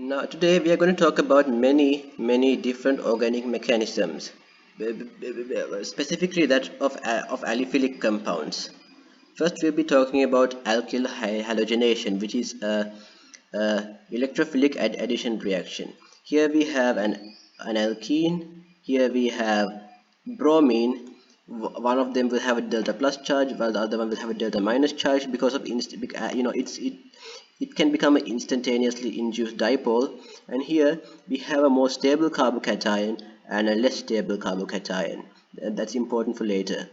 Now, today we are going to talk about many different organic mechanisms, specifically that of aliphilic compounds. First, we'll be talking about alkyl halogenation, which is a electrophilic addition reaction. Here we have an alkene. Here we have bromine. One of them will have a delta plus charge, while the other one will have a delta minus charge because of it can become an instantaneously induced dipole. And here we have a more stable carbocation and a less stable carbocation, and that's important for later.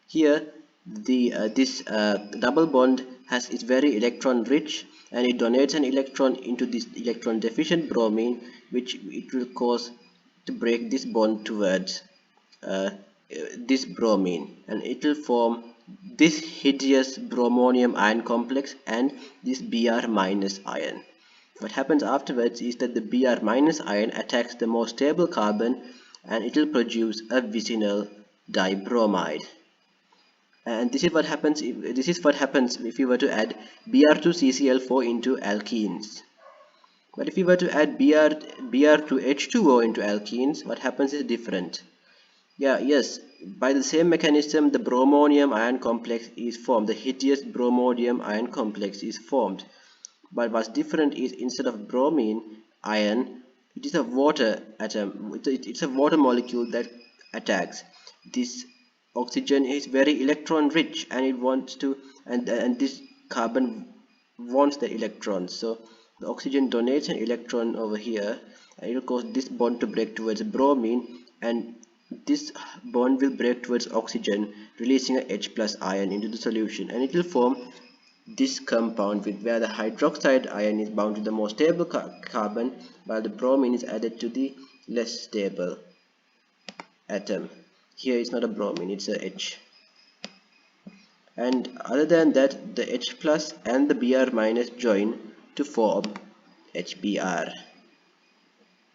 Here this double bond is very electron rich, and it donates an electron into this electron deficient bromine, which it will cause to break this bond towards uh, this bromine, and it will form this hideous bromonium ion complex and this Br minus ion. What happens afterwards is that the Br minus ion attacks the more stable carbon, and it will produce a vicinal dibromide. And this is what happens if you were to add Br2CCl4 into alkenes. But if you were to add Br2H2O into alkenes, what happens is different. Yes, by the same mechanism, the bromonium ion complex is formed. The hideous bromonium ion complex is formed. But what's different is, instead of bromine ion, it is a water atom. It's a water molecule that attacks. This oxygen is very electron rich, and it wants to, and this carbon wants the electrons. So the oxygen donates an electron over here, and it will cause this bond to break towards bromine, and this bond will break towards oxygen, releasing a H plus ion into the solution, and it will form this compound where the hydroxide ion is bound to the more stable carbon, while the bromine is added to the less stable atom. Here it's not a bromine, it's a H. And other than that, the H plus and the Br minus join to form HBr.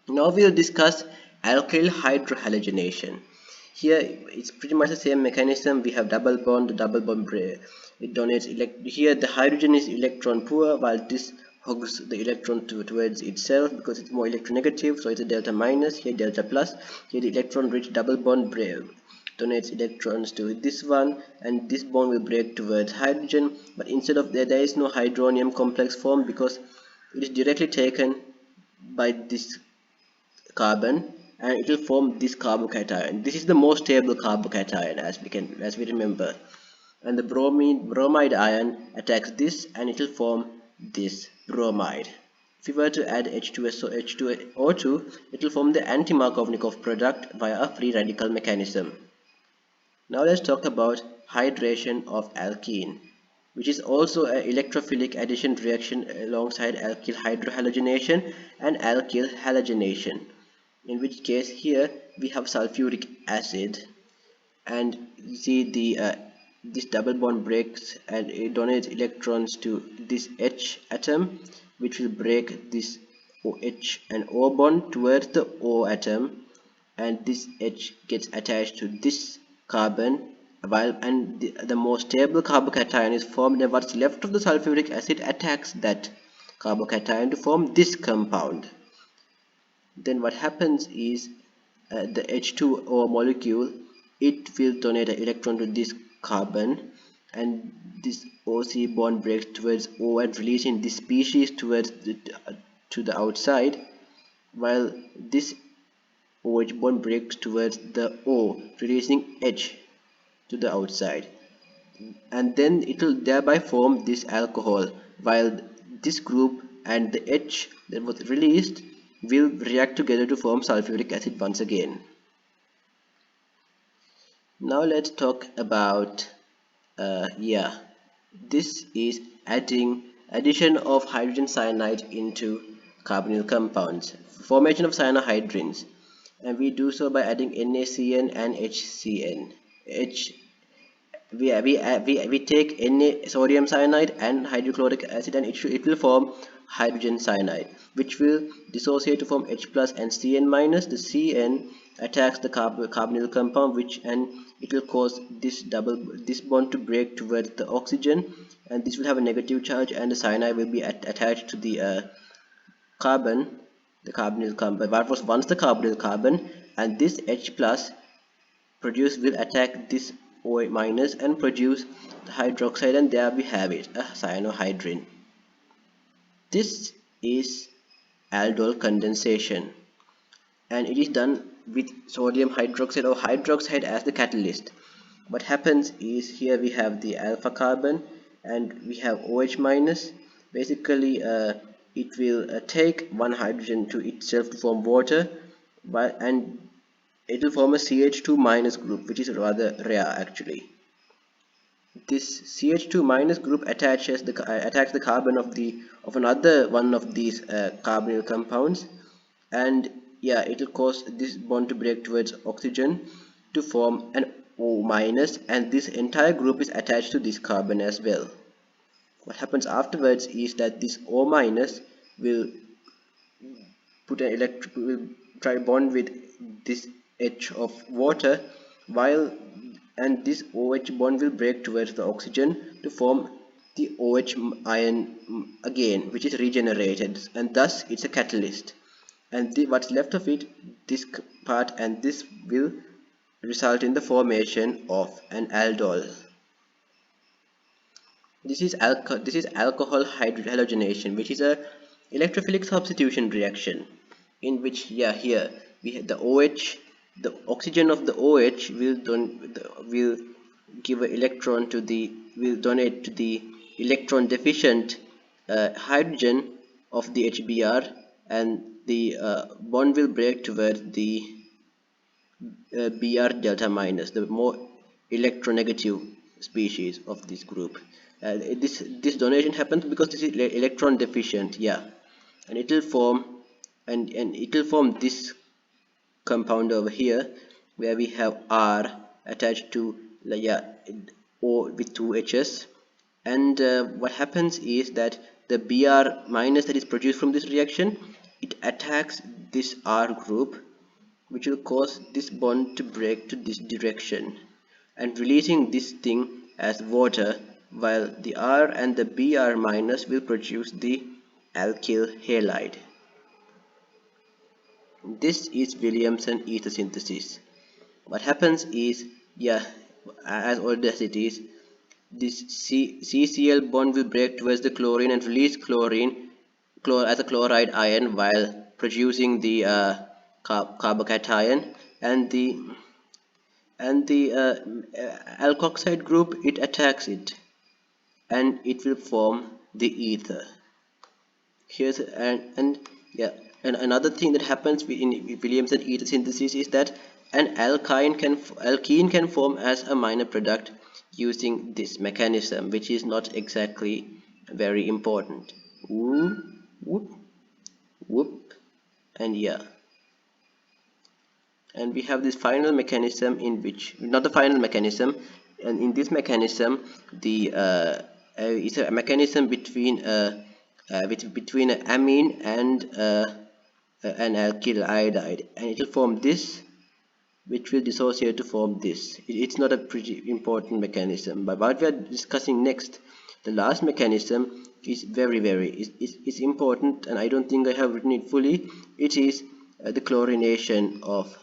Now we'll discuss alkyl hydrohalogenation. Here it's pretty much the same mechanism. We have double bond, it donates here the hydrogen is electron poor, while this hugs the electron towards itself because it's more electronegative, so it's a delta minus. Here delta plus. Here the electron rich double bond donates electrons to this one, and this bond will break towards hydrogen, but instead of there is no hydronium complex formed because it is directly taken by this carbon, and it will form this carbocation. This is the most stable carbocation, as we remember, and the bromide ion attacks this, and it will form this bromide. If we were to add H2O2, it will form the anti-Markovnikov product via a free radical mechanism. Now let's talk about hydration of alkene, which is also an electrophilic addition reaction alongside alkyl hydrohalogenation and alkyl halogenation, in which case here we have sulfuric acid, and you see this double bond breaks and it donates electrons to this H atom, which will break this OH and O bond towards the O atom, and this H gets attached to this carbon, while the more stable carbocation is formed, and what's left of the sulfuric acid attacks that carbocation to form this compound. Then what happens is the H2O molecule, it will donate an electron to this carbon, and this OC bond breaks towards O and releasing this species towards to the outside, while this OH bond breaks towards the O, releasing H to the outside, and then it will thereby form this alcohol, while this group and the H that was released will react together to form sulfuric acid once again. Now let's talk about this is addition of hydrogen cyanide into carbonyl compounds, formation of cyanohydrins, and we do so by adding NaCN and HCN. We take Na sodium cyanide and hydrochloric acid, and it will form hydrogen cyanide, which will dissociate to form H plus and Cn minus. The Cn attacks the carbonyl compound, and it will cause this bond to break towards the oxygen, and this will have a negative charge, and the cyanide will be attached to the carbon, the carbonyl carbon, what was once the carbonyl carbon, and this H plus produced will attack this OH minus and produce the hydroxide, and there we have it, a cyanohydrin. This is aldol condensation, and it is done with sodium hydroxide or hydroxide as the catalyst. What happens is, here we have the alpha carbon and we have OH minus. Basically it will take one hydrogen to itself to form water, and it will form a CH2 minus group, which is rather rare actually. This CH2 minus group attacks the carbon of another one of these carbonyl compounds, and yeah, it will cause this bond to break towards oxygen to form an O minus, and this entire group is attached to this carbon as well. What happens afterwards is that this O minus will will try to bond with this H of water, and this OH bond will break towards the oxygen to form the OH ion again, which is regenerated, and thus it's a catalyst. And what's left of it, this part and this, will result in the formation of an aldol. This is alcohol hydrohalogenation, which is a electrophilic substitution reaction, in which, yeah, here we have the OH, the oxygen of the OH will give an electron to the, will donate to the electron deficient hydrogen of the HBr, and the bond will break towards the Br delta minus, the more electronegative species of this group. This donation happens because this is electron deficient, yeah, and it will form this compound over here, where we have R attached to, yeah, O with two H's, and what happens is that the Br minus that is produced from this reaction, it attacks this R group, which will cause this bond to break to this direction and releasing this thing as water, while the R and the Br minus will produce the alkyl halide. This is Williamson ether synthesis. What happens is, yeah, as old as it is, this CCl bond will break towards the chlorine and release chlorine as a chloride ion, while producing the carbocation, and the alkoxide group, it attacks it and it will form the ether. Here's and another thing that happens in Williamson ether synthesis is that an alkene can form as a minor product using this mechanism, which is not exactly very important. Whoop, whoop, and yeah. And we have this final mechanism, in which, not the final mechanism, and in this mechanism the it's a mechanism between between an amine and an alkyl iodide, and it will form this, which will dissociate to form this. It's not a pretty important mechanism, but what we are discussing next, the last mechanism, is is important, and I don't think I have written it fully. It is the chlorination of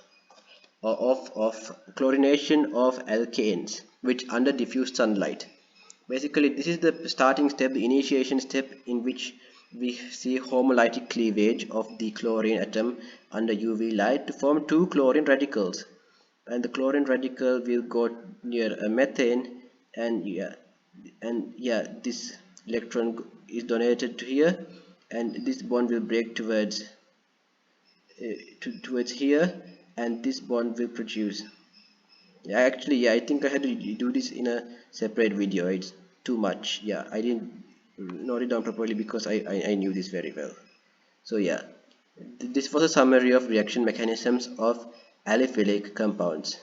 alkanes, which under diffuse sunlight. Basically, this is the starting step, the initiation step, in which we see homolytic cleavage of the chlorine atom under UV light to form two chlorine radicals, and the chlorine radical will go near a methane, and this electron is donated to here, and this bond will break towards here, and this bond will produce. I think I had to do this in a separate video. It's too much. I didn't note it down properly because I knew this very well. So this was a summary of reaction mechanisms of aliphilic compounds.